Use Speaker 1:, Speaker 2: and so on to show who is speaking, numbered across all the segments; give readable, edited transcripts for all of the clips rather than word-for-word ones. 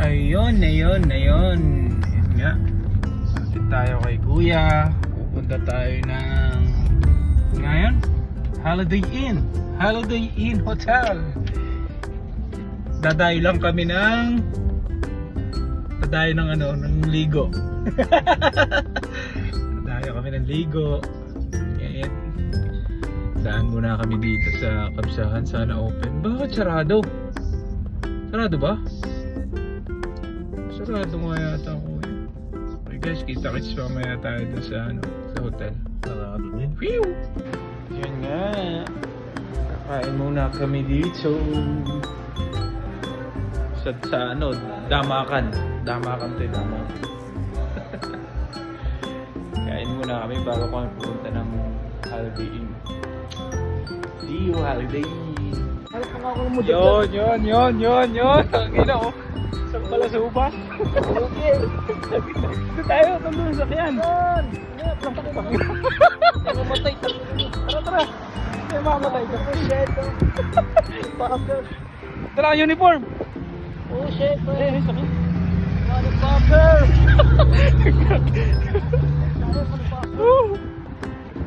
Speaker 1: Ayun. Ayun nga. Atin tayo kay Kuya. Pupunta tayo ng ngayon Holiday Inn Hotel. Dadayo lang kami ng ligo. Dadayo kami ng ligo. Ngayon daan muna kami dito sa Kabsahan. Sana open. Bakit sarado? Sarado ba? Sarado nga yata ako. Okay guys, kita-kits mamaya tayo dun sa sa hotel. Sarado din. Phew! Yun nga. Kakain muna kami dito. Sa Damakan tayo. Kain muna kami bago kami pupunta ng Holiday Inn. See you, Holiday Inn. Yun. Ang ina oh. Saan pala sa ubas? Dito tayo, tandun sa sakyan.
Speaker 2: Mamatay.
Speaker 1: Tara. May mamatay ka. Tara, uniform.
Speaker 2: Oh shit.
Speaker 1: Sakyan.
Speaker 2: Motherfucker.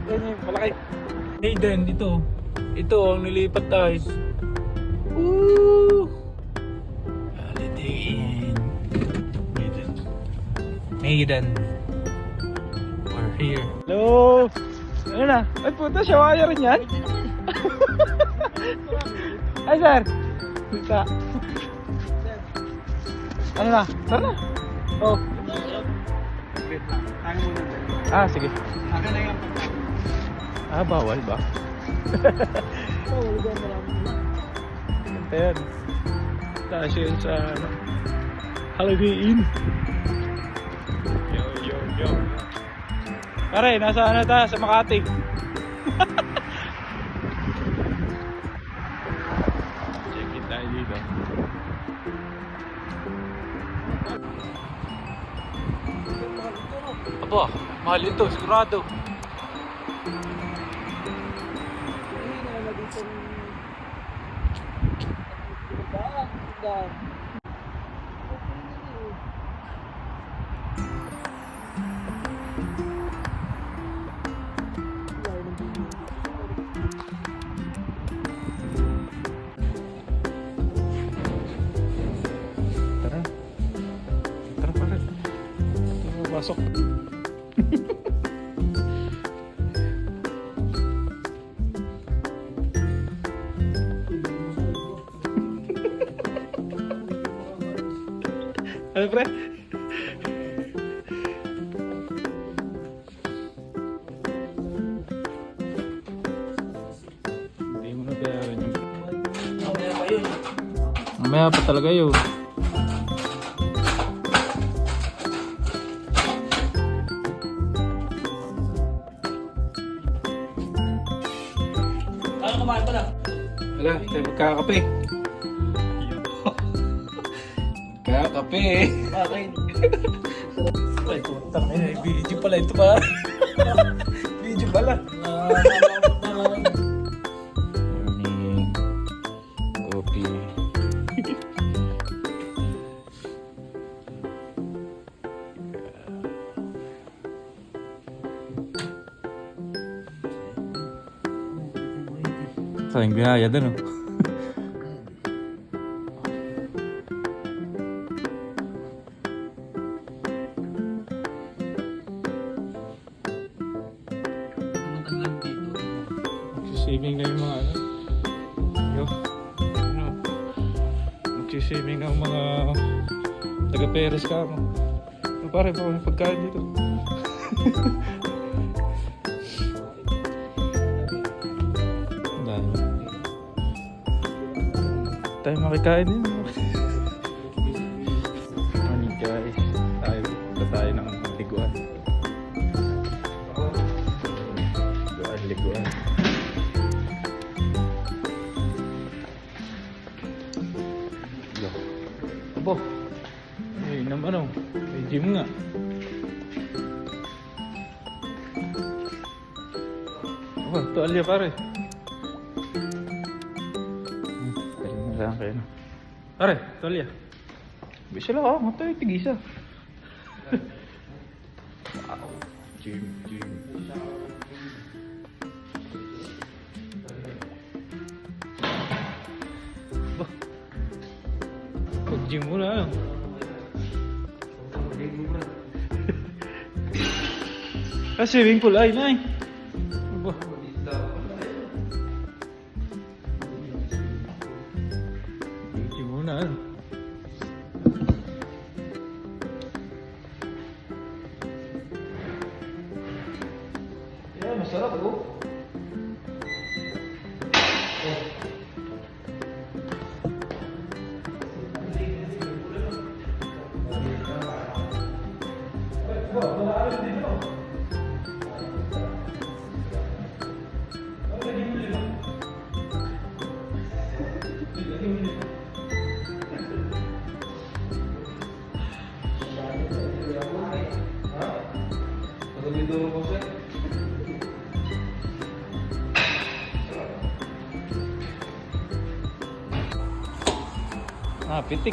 Speaker 1: Yan yung palaki. Hayden, ito ang nilipat tayo. Holiday Inn. Hayden. We're here. Hello! Ano na? Ay puta, shawaya rin yan? Ay sir! Puta. Ano na? Tara na! Oh. Sige. Bawal ba? Ganda yan. Taas yun sa Holiday Inn. Yo. Pare, nasa tayo? Sa Makati. Check it tayo dito. Aba, mahal ito, sigurado. Tara pala. Pasok. Ano pre? Hindi mo na bayaran yun.
Speaker 2: Mamaya pa yun.
Speaker 1: Mamaya pa talaga yun.
Speaker 2: Ano kumain pala?
Speaker 1: Wala, tayo magkakape. Magkakape.
Speaker 2: Bakit?
Speaker 1: Ay, putang ina, video pala ito ba? Video pala. Morning. Coffee. Sayang binaya dun oh. Magsiswimming na yung mga magsiswimming ang mga taga-Perez ka mo. Pare, may pagkain dito. Tayo makikain din. Morning guys. Tayo ng liguan. Liguan. Abo. Ay naman oh. May gym nga. Oh, tuwalya pare. Lang kayo. Pare, tuwalya. Bisa lang ako, matay, tigisa. Wow. Gym. Bah. Pag-gym mo lang. Swimming pool ay, nay. Bah. Gym muna. Masarap oh. Pitik.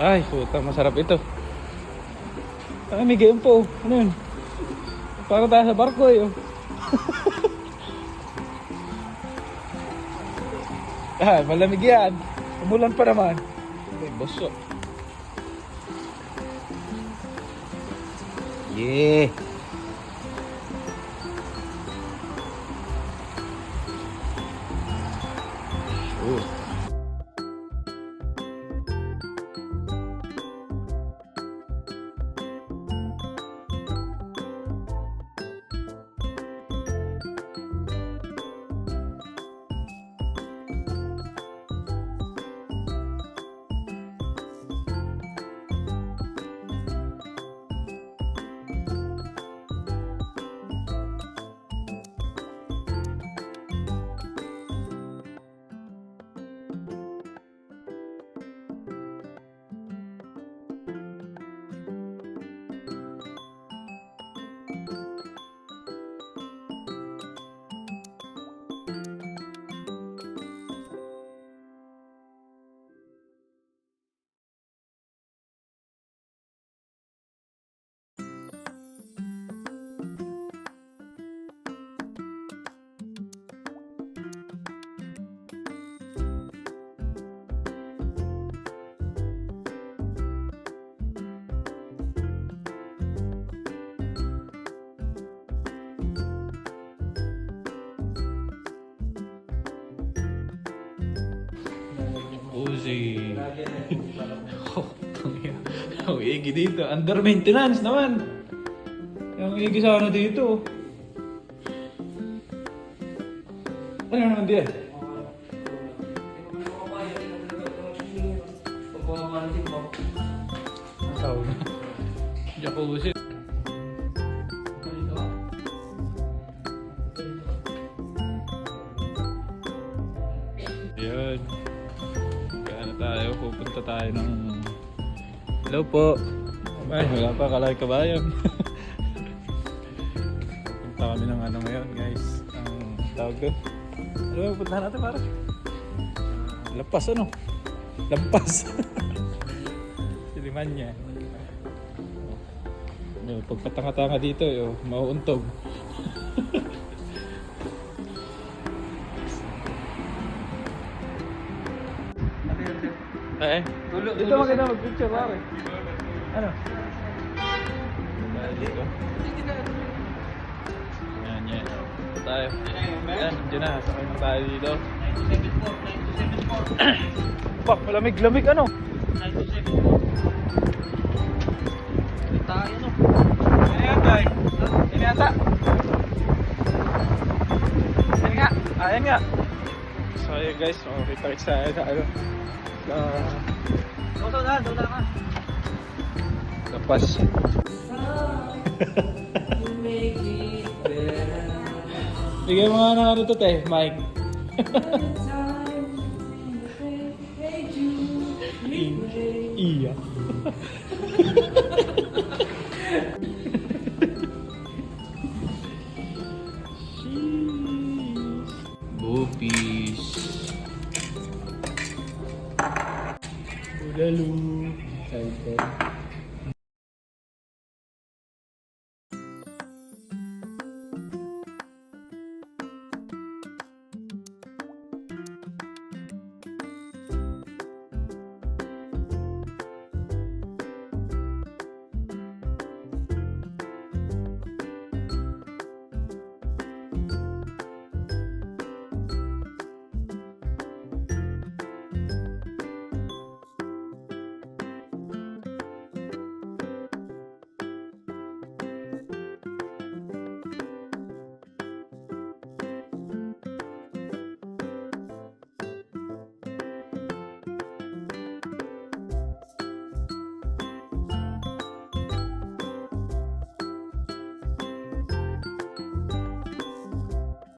Speaker 1: Ay, puta, masarap ito. Ay, may game po. Ano yun? Para tayo sa barko eh. Ah, malamig yan. Umulan pa naman. Ay, boso. Yeah. Ooh. Uzi. Oh, igi dito. Under maintenance naman. Yung igi sana dito. Ano naman diyan? Sauna. Jacuzzi. Yan. Tayo, pupunta tayo ng... Hello po. Ay, wala pa, kalay kabayan. Pupunta kami ng ano ngayon, guys. Ang tawag doon. Ano ba, pupuntahan natin para? Lampas ano? Lampas. Siliman niya. Pagpatanga-tanga dito, mauuntog. Dito maganda mag-picture pare. Ano? Dito. Yan. Tayo. Yan, dyan na. Sakay na tayo dito. 974. Bak, malamig-lamig ano? 974. Tayo no. Ano yan guys? Yan yata. Yan nga. Ayan nga. So yun guys, makikita sa ano. Doon ka. Lepas. Bigay mo nga ng ano to te, Mike. Iya. Bupis. Lalo. Excited.